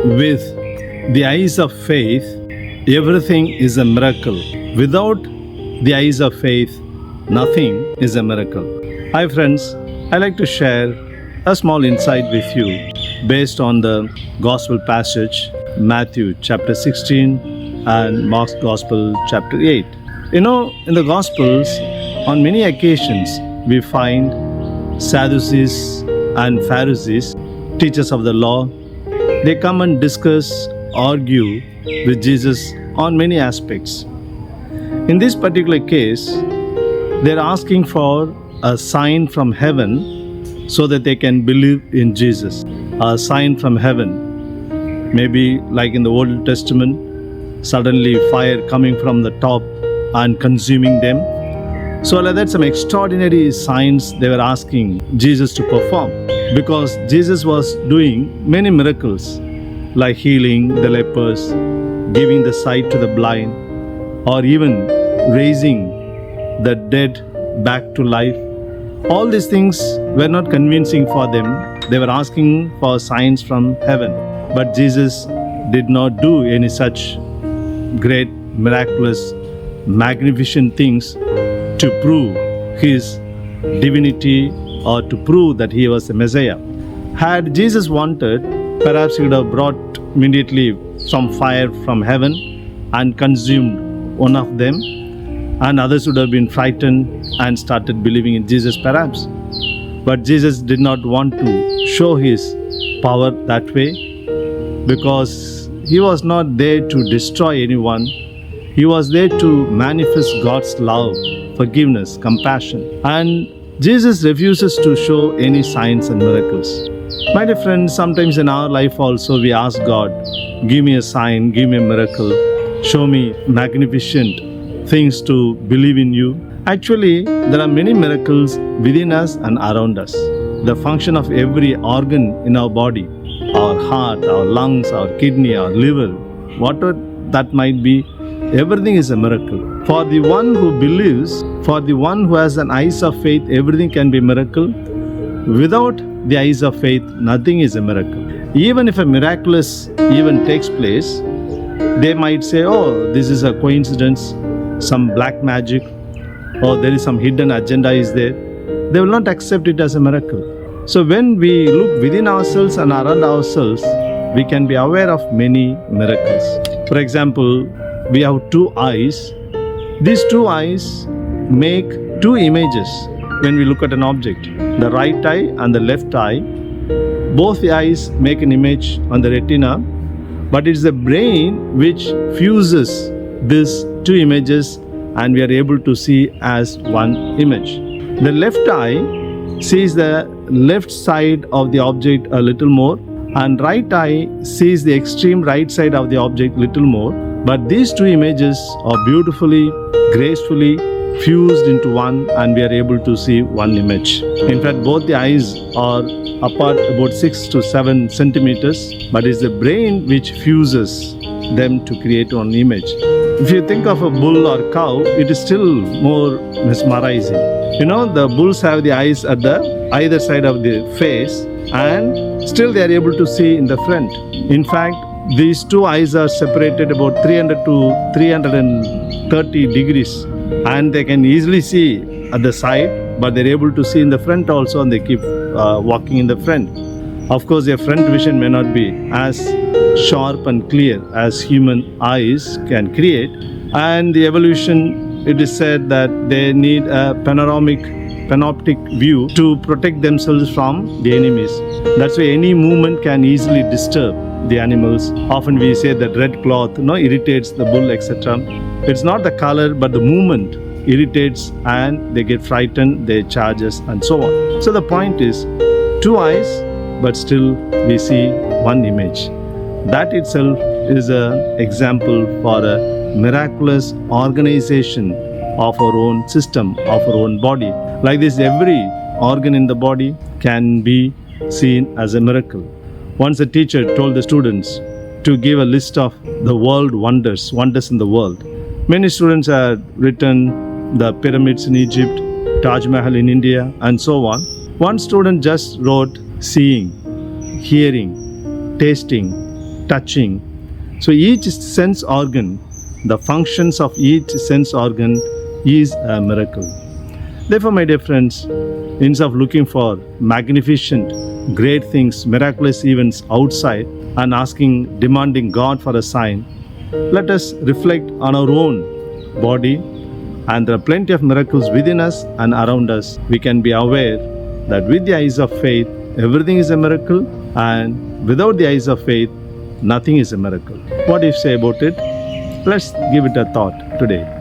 With the eyes of faith, everything is a miracle. Without the eyes of faith, nothing is a miracle. Hi friends, I'd like to share a small insight with you based on the Gospel passage, Matthew chapter 16 and Mark's Gospel chapter 8. In the Gospels, on many occasions, we find Sadducees and Pharisees, teachers of the law. They come and discuss, argue with Jesus on many aspects. In this particular case, they're asking for a sign from heaven so that they can believe in Jesus. A sign from heaven. Maybe like in the Old Testament, suddenly fire coming from the top and consuming them. So like that, some extraordinary signs they were asking Jesus to perform, because Jesus was doing many miracles like healing the lepers, giving the sight to the blind, or even raising the dead back to life. All these things were not convincing for them. They were asking for signs from heaven. But Jesus did not do any such great, miraculous, magnificent things to prove his divinity or to prove that he was the Messiah. Had Jesus wanted, perhaps he would have brought immediately some fire from heaven and consumed one of them, and others would have been frightened and started believing in Jesus perhaps. But Jesus did not want to show his power that way, because he was not there to destroy anyone. He was there to manifest God's love, forgiveness, compassion. And Jesus refuses to show any signs and miracles. My dear friends, sometimes in our life also we ask God, give me a sign, give me a miracle, show me magnificent things to believe in you. Actually, there are many miracles within us and around us. The function of every organ in our body, our heart, our lungs, our kidney, our liver, whatever that might be, everything is a miracle. For the one who believes, for the one who has an eyes of faith, everything can be a miracle. Without the eyes of faith, nothing is a miracle. Even if a miraculous event takes place, they might say, oh, this is a coincidence, some black magic, or there is some hidden agenda is there. They will not accept it as a miracle. So when we look within ourselves and around ourselves, we can be aware of many miracles. For example, we have two eyes. These two eyes make two images when we look at an object. The right eye and the left eye, both the eyes make an image on the retina, but it's the brain which fuses these two images and we are able to see as one image. The left eye sees the left side of the object a little more, and right eye sees the extreme right side of the object little more. But these two images are beautifully, gracefully fused into one, and we are able to see one image. In fact, both the eyes are apart about 6 to 7 centimeters, but it's the brain which fuses them to create one image. If you think of a bull or cow, it is still more mesmerizing. The bulls have the eyes at the either side of the face, and still they are able to see in the front. In fact, these two eyes are separated about 300 to 330 degrees, and they can easily see at the side, but they're able to see in the front also, and they keep walking in the front. Of course, their front vision may not be as sharp and clear as human eyes can create, and the evolution, it is said that they need a panoptic view to protect themselves from the enemies. That's why any movement can easily disturb the animals. Often we say that red cloth irritates the bull, etc. It's not the color but the movement irritates, and they get frightened, they charge us, and so on. So the point is, two eyes, but still we see one image. That itself is an example for a miraculous organization of our own system, of our own body. Like this, every organ in the body can be seen as a miracle. Once a teacher told the students to give a list of the world wonders in the world. Many students had written the pyramids in Egypt, Taj Mahal in India, and so on. One student just wrote seeing, hearing, tasting, touching. So each sense organ, the functions of each sense organ is a miracle. Therefore, my dear friends, instead of looking for magnificent, great things, miraculous events outside and demanding God for a sign, let us reflect on our own body, and there are plenty of miracles within us and around us. We can be aware that with the eyes of faith, everything is a miracle, and without the eyes of faith, nothing is a miracle. What do you say about it? Let's give it a thought today.